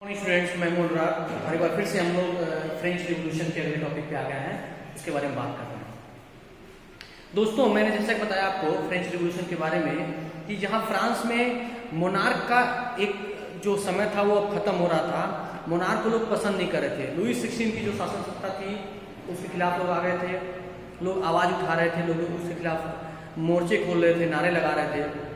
Students, मैं बोल रहा हर बार फिर से हम लोग फ्रेंच रिवॉल्यूशन के अगले टॉपिक पे आ गए हैं। इसके बारे में बात कर रहे हैं। दोस्तों, मैंने जैसा कि बताया आपको फ्रेंच रिवॉल्यूशन के बारे में कि जहां फ्रांस में मोनार्क का एक जो समय था वो अब खत्म हो रहा था। मोनार्क को लोग पसंद नहीं कर रहे थे। लुई 16 की जो शासन सत्ता थी उसके खिलाफ लोग आ गए थे, लोग आवाज़ उठा रहे थे, लोग उसके खिलाफ मोर्चे खोल रहे थे, नारे लगा रहे थे।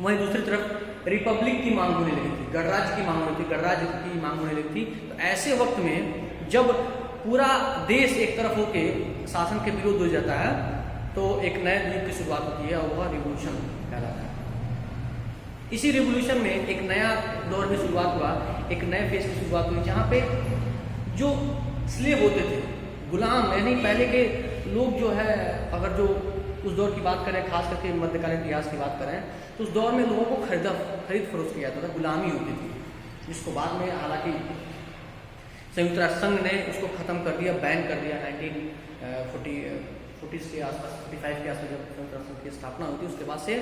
वहीं दूसरी तरफ रिपब्लिक की मांग होने लगी थी, गणराज्य की मांग होती थी, गणराज्य की मांग होने लगी थी। तो ऐसे वक्त में जब पूरा देश एक तरफ होके शासन के विरुद्ध हो जाता है तो एक नए युग की शुरुआत होती है और वह रिवॉल्यूशन कहलाता है। इसी रिवॉल्यूशन में एक नया दौर में शुरुआत हुआ, एक नए फेज की शुरुआत हुई जहाँ पे जो स्लेव होते थे, गुलाम, यानी पहले के लोग जो है, अगर जो उस दौर की बात करें, खास करके मध्यकालीन इतिहास की बात करें, तो उस दौर में लोगों को खरीद फरोख्त किया जाता था, गुलामी होती थी, जिसको बाद में हालांकि संयुक्त राष्ट्र संघ ने उसको खत्म कर दिया, बैन कर दिया 1940 के आसपास, 45 के आसपास जब संयुक्त राष्ट्र संघ की स्थापना हुई थी। उसके बाद से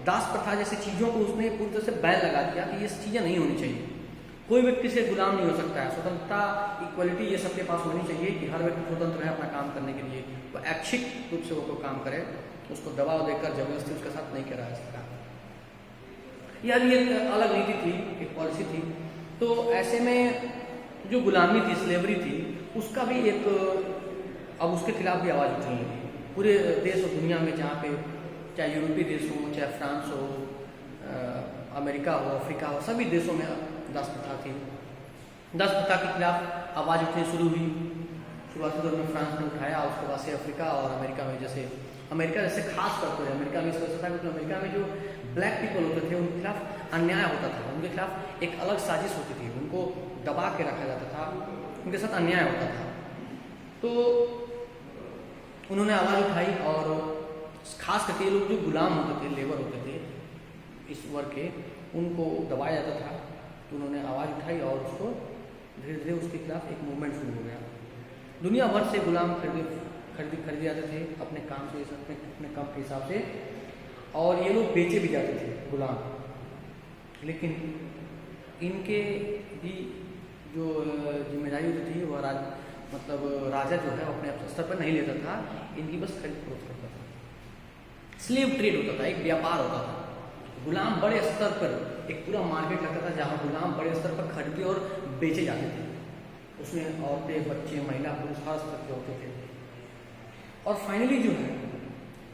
दास प्रथा जैसी चीज़ों को उसने पूरी तरह से बैन लगा दिया कि ये चीज़ें नहीं होनी चाहिए, कोई व्यक्ति से गुलाम नहीं हो सकता है, स्वतंत्रता, इक्वलिटी ये सबके पास होनी चाहिए कि हर व्यक्ति स्वतंत्र है अपना काम करने के लिए, वो ऐच्छिक रूप से वो कोई काम करे, उसको दबाव देकर जबरदस्ती उसके साथ नहीं करा जा सकता। यह भी एक अलग नीति थी, एक पॉलिसी थी। तो ऐसे में जो गुलामी थी, स्लेवरी थी, उसका भी एक, अब उसके खिलाफ भी आवाज़ उठने लगी पूरे देश और दुनिया में, जहाँ पे चाहे यूरोपीय देश हो, चाहे फ्रांस हो, अमेरिका हो, अफ्रीका हो, सभी देशों में दास प्रथा थी। दास प्रथा के खिलाफ आवाज़ उठनी शुरू हुई। शुरुआती दौर में फ्रांस ने उठाया, उसके बाद से अफ्रीका और अमेरिका में, जैसे अमेरिका जैसे खास करते हैं, अमेरिका में इस वजह से था क्योंकि अमेरिका में जो ब्लैक पीपल होते थे उनके खिलाफ अन्याय होता था, उनके खिलाफ एक अलग साजिश होती थी, उनको दबा के रखा जाता था, उनके साथ अन्याय होता था। तो उन्होंने आवाज़ उठाई और खास करके ये लोग जो गुलाम होते थे, लेबर होते थे इस वर्ग के, उनको दबाया जाता था। तो उन्होंने आवाज़ उठाई और उसको धीरे धीरे उसके खिलाफ एक मूवमेंट शुरू हो गया। दुनिया भर से गुलाम खरीदे जाते थे अपने काम से, अपने काम के हिसाब से, और ये लोग बेचे भी जाते थे गुलाम। लेकिन इनके भी जो जिम्मेदारी होती थी वह राजा जो है अपने स्तर पर नहीं लेता था, इनकी बस खरीद फरोख्त करता था। स्लेव ट्रेड होता था, एक व्यापार होता था। गुलाम बड़े स्तर पर, एक पूरा मार्केट लगता था जहाँ गुलाम बड़े स्तर पर खरीदे और बेचे जाते थे। उसमें औरतें, बच्चे, महिला, पुरुष हर स्तर के होते थे। और फाइनली जो है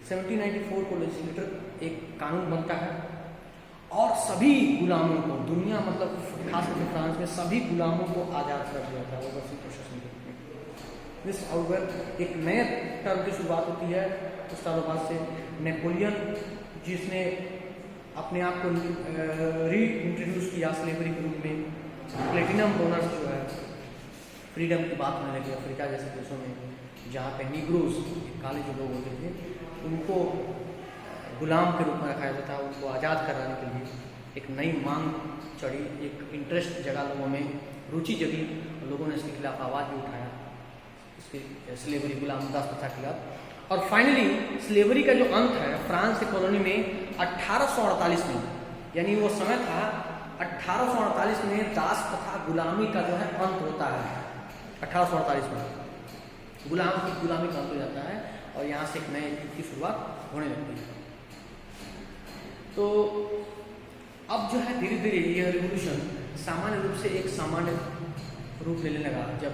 1794 को लेजिस्लेटर एक कानून बनता है और सभी गुलामों को, दुनिया मतलब खास करके फ्रांस में सभी गुलामों को आज़ाद कर दिया था ओवरसी प्रोसेशन के रूप में। दिस हाउएवर एक नए टर्म की शुरुआत होती है। कुछ सालों बाद से नेपोलियन, जिसने अपने आप को री इंट्रोड्यूस किया स्लेवरी के रूप में, प्लेटिनम डोनर्स जो है, फ्रीडम की बात होने लगी अफ्रीका जैसे देशों में, जहाँ पे निग्रोज, काले जो लोग होते थे, उनको गुलाम के रूप में रखा जाता था। उनको आज़ाद कराने के लिए एक नई मांग चढ़ी, एक इंटरेस्ट जगा लोगों में, रुचि जगी, लोगों ने इसके खिलाफ आवाज़ भी उठाया, इसके स्लेवरी, गुलाम, दास प्रथा के खिलाफ। और फाइनली स्लेवरी का जो अंत है फ्रांस की कॉलोनी में 1848 में, यानी वो समय था 1848 में दास प्रथा, गुलामी का जो है अंत होता है। 1848 में गुलामी का अंत हो जाता है और यहाँ से एक नए युग की शुरुआत होने लगती है। तो अब जो है धीरे धीरे यह रिवॉल्यूशन सामान्य रूप से एक सामान्य रूप लेने लगा जब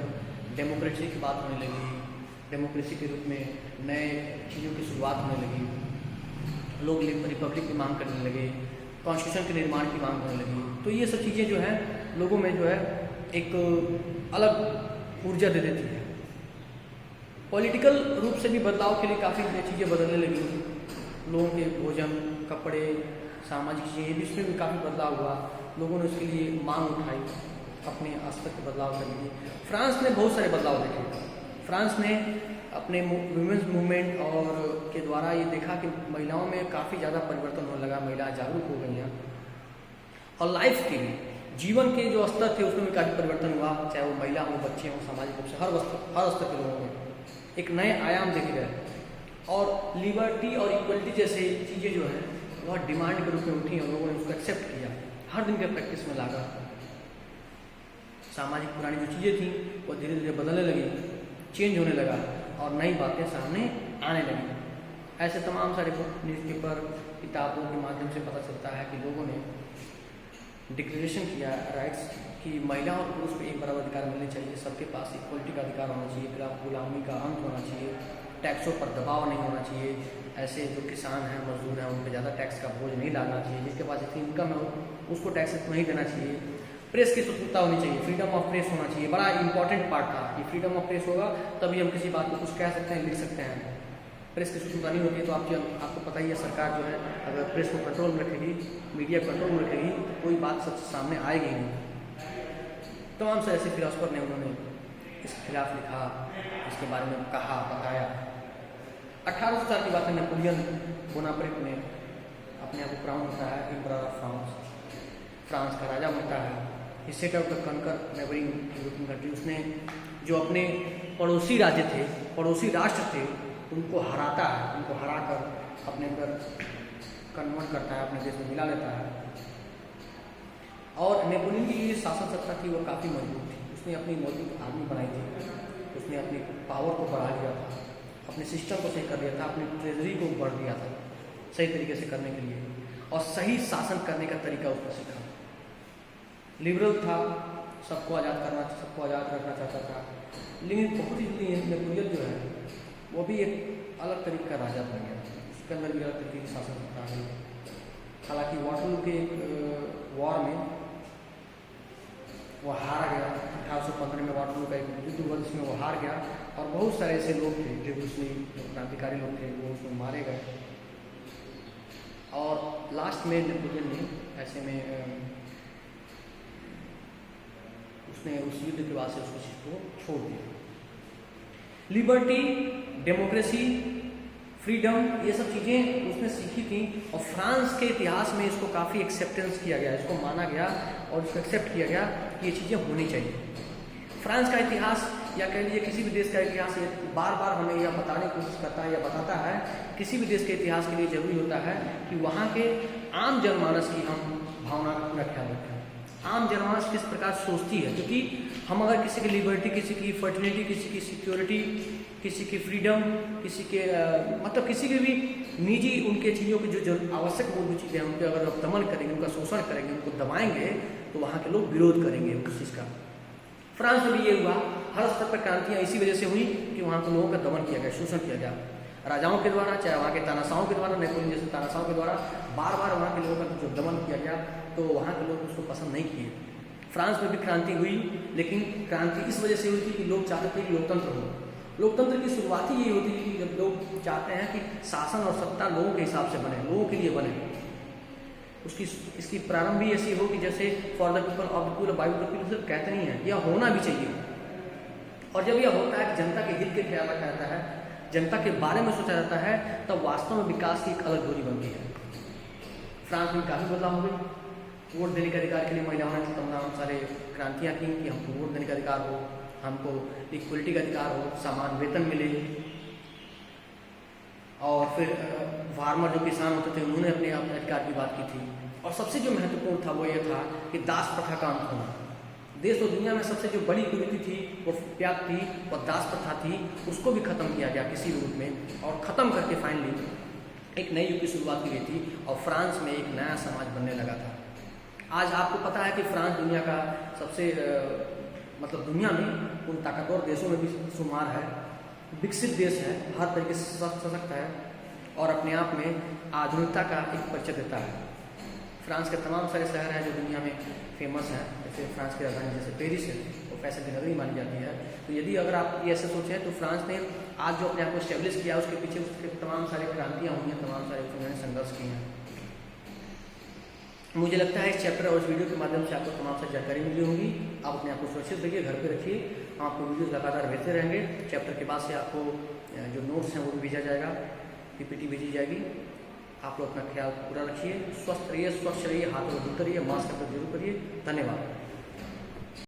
डेमोक्रेसी की बात होने लगी, डेमोक्रेसी के रूप में नए चीज़ों की शुरुआत होने लगी, लोग रिपब्लिक की मांग करने लगे, कॉन्स्टिट्यूशन के निर्माण की मांग होने लगी। तो ये सब चीज़ें जो है लोगों में जो है एक अलग ऊर्जा दे देती है। पॉलिटिकल रूप से भी बदलाव के लिए काफ़ी चीज़ें बदलने लगी, लोगों के भोजन, कपड़े, सामाजिक चीज़ें, इसमें भी काफ़ी बदलाव हुआ। लोगों ने उसके लिए मांग उठाई अपने स्तर के बदलाव के लिए। फ्रांस ने बहुत सारे बदलाव देखे। फ्रांस ने अपने वुमेन्स मूवमेंट और के द्वारा ये देखा कि महिलाओं में काफ़ी ज़्यादा परिवर्तन होने लगा, महिलाएं जागरूक हो गई हैं और लाइफ के लिए, जीवन के जो स्तर थे उसमें भी काफ़ी परिवर्तन हुआ, चाहे वो महिला हो, बच्चे हों, सामाजिक रूप से हर स्तर के लोगों में एक नए आयाम देखे गए और लिबर्टी और इक्वलिटी जैसे चीज़ें जो है वह डिमांड के रूप में उठी और लोगों ने उसको एक्सेप्ट किया, हर दिन के प्रैक्टिस में लागा। सामाजिक पुरानी जो चीज़ें थी वो धीरे धीरे बदलने लगी, चेंज होने लगा और नई बातें सामने आने लगी। ऐसे तमाम सारे न्यूज़पेपर किताबों के माध्यम से पता चलता है कि लोगों ने डिक्लेरेशन किया राइट्स कि महिला और पुरुष को एक बराबर अधिकार मिलने चाहिए, सबके पास इक्वलिटी का अधिकार होना चाहिए, गुलामी का अंत होना चाहिए, टैक्सों पर दबाव नहीं होना चाहिए, ऐसे जो किसान हैं मजदूर हैं उन पर ज़्यादा टैक्स का बोझ नहीं डालना चाहिए, जिसके पास इतनी इनकम है उसको टैक्स नहीं देना चाहिए, प्रेस की स्वतंत्रता होनी चाहिए, फ्रीडम ऑफ प्रेस होना चाहिए। बड़ा इंपॉर्टेंट पार्ट था कि फ्रीडम ऑफ प्रेस होगा तभी हम किसी बात को कुछ कह सकते हैं, लिख सकते हैं। प्रेस की स्वतंत्रता नहीं होती है तो आपको पता ही है, सरकार जो है अगर प्रेस को कंट्रोल में रखेगी, मीडिया को कंट्रोल में रखेगी तो कोई बात सच सामने आएगी ही नहीं। तमाम से ऐसे फिलोसफर ने उन्होंने इसके खिलाफ लिखा, इसके बारे में कहा, बताया। 1800 साल की बात है, नेपोलियन बोनापार्ट ने अपने आप को क्राउन होता है एम्परर ऑफ फ्रांस, फ्रांस का राजा बनता है। He set out the conquer neighbouring European country, उसने जो अपने पड़ोसी राज्य थे, पड़ोसी राष्ट्र थे, उनको हराता है, उनको हरा कर अपने अंदर कन्वर्ट करता है, अपने देश में मिला लेता है। और नेपोलियन की जो शासन सत्ता थी वो काफ़ी मजबूत थी, उसने अपनी मौजूद आर्मी बनाई थी, उसने अपनी पावर को बढ़ा दिया था, अपने सिस्टम को सही कर दिया था, अपनी ट्रेजरी को बढ़ दिया था सही तरीके से करने के लिए, और सही शासन करने का तरीका उसने सीखा। लिबरल था, सबको आज़ाद करना, सबको आज़ाद रखना चाहता था, लेकिन बहुत ही नेपोलियन जो है वो भी एक अलग तरीके का राजा बन गया, उसके अंदर भी अलग तरीके की शासन सत्ता है। हालांकि वाटरलू के वॉर में वो हार गया, 1815 में वाटरलू का एक युद्ध हुआ जिसमें वो हार गया, और बहुत सारे ऐसे लोग थे रेवोल्यूशनरी क्रांतिकारी लोग थे वो उसमें मारे गए, और लास्ट में नेपोलियन ने ऐसे में उसने उस युद्ध के बाद से उस चीज़ को छोड़ दिया। लिबर्टी, डेमोक्रेसी, फ्रीडम, ये सब चीज़ें उसने सीखी थी, और फ्रांस के इतिहास में इसको काफ़ी एक्सेप्टेंस किया गया, इसको माना गया और इसको एक्सेप्ट किया गया कि ये चीज़ें होनी चाहिए। फ्रांस का इतिहास या कह लीजिए किसी भी देश का इतिहास बार बार हमें यह बताने की कोशिश करता है या बताता है, किसी भी देश के इतिहास के लिए जरूरी होता है कि वहाँ के आम जनमानस की हम भावना का पूरा ख्याल रखें। आम जनमानस किस प्रकार सोचती है, क्योंकि हम अगर किसी की लिबर्टी, किसी की फर्टिलिटी, किसी की सिक्योरिटी, किसी की फ्रीडम, किसी के मतलब किसी के भी निजी उनके चीज़ों की जो आवश्यक मूलभूत चीज़ें हैं उनके अगर दमन करेंगे, उनका शोषण करेंगे, उनको दबाएंगे तो वहाँ के लोग विरोध करेंगे उस चीज़ का। फ्रांस में भी ये हुआ, हर स्तर पर क्रांतियाँ इसी वजह से हुई कि वहाँ के लोगों का दमन किया गया, शोषण किया गया राजाओं के द्वारा, चाहे वहाँ के तानाशाहों के द्वारा, नेपोलियन जैसे तानाशाहों के द्वारा बार बार वहाँ के लोगों का जो दमन किया गया तो वहाँ के लोग उसको पसंद नहीं किए। फ्रांस में भी क्रांति हुई, लेकिन क्रांति इस वजह से हुई थी कि लोग चाहते थे कि लोकतंत्र हो। लोकतंत्र की शुरुआत ही यही होती है कि जब लोग चाहते हैं कि शासन और सत्ता लोगों के हिसाब से बने, लोगों के लिए बने। इसकी प्रारंभ भी ऐसी हो कि जैसे for the people, of the people, by the people, सिर्फ कहते नहीं है, यह होना भी चाहिए। और जब यह होता है कि जनता के हित के ख्याल रखा जाता है, जनता के बारे में सोचा जाता है, तब वास्तव में विकास की एक अलग दूरी बनती है। फ्रांस में काफ़ी बदलाव हुए, वोट देने के अधिकार के लिए महिलाओं ने तमाम सारे क्रांतियाँ की कि हमको वोट देने का अधिकार हो, हमको इक्वलिटी का अधिकार हो, समान वेतन मिले। और फिर फार्मर जो किसान होते थे उन्होंने अपने अधिकार की बात की थी। और सबसे जो महत्वपूर्ण था वो ये था कि दास प्रथा का अंत होना। देश और दुनिया में सबसे जो बड़ी कुरीति थी वो त्याग थी और दास प्रथा थी, उसको भी खत्म किया गया किसी रूप में, और ख़त्म करके फाइनली एक नई युग की शुरुआत की गई थी और फ्रांस में एक नया समाज बनने लगा था। आज आपको पता है कि फ्रांस दुनिया का सबसे मतलब दुनिया में उन ताकतवर देशों में भी शुमार है, विकसित देश है, हर तरीके से सशक्त है और अपने आप में आधुनिकता का एक परिचय देता है। फ्रांस के तमाम सारे शहर हैं जो दुनिया में फेमस हैं, जैसे फ्रांस की राजधानी जैसे पेरिस है वो फैशन की नगरी मानी जाती है। तो यदि अगर आप ये ऐसे सोचें तो फ्रांस ने आज जो अपने आप को स्टेब्लिश किया उसके पीछे उसके तमाम सारी क्रांतियाँ हुई हैं, तमाम सारे उन्होंने संघर्ष किए हैं। मुझे लगता है इस चैप्टर और इस वीडियो के माध्यम से आपको तमाम सारी जानकारी मिली होगी। आप अपने आप को सुरक्षित रखिए, घर पे रखिए, हम आपको वीडियोस लगातार भेजते रहेंगे। चैप्टर के बाद से आपको जो नोट्स हैं वो भी भेजा जाएगा, पीपीटी भेजी जाएगी। आप लोग अपना ख्याल पूरा रखिए, स्वस्थ रहिए, स्वच्छ रहिए, हाथों को धोते रहिए, मास्क का जरूर करिए। धन्यवाद।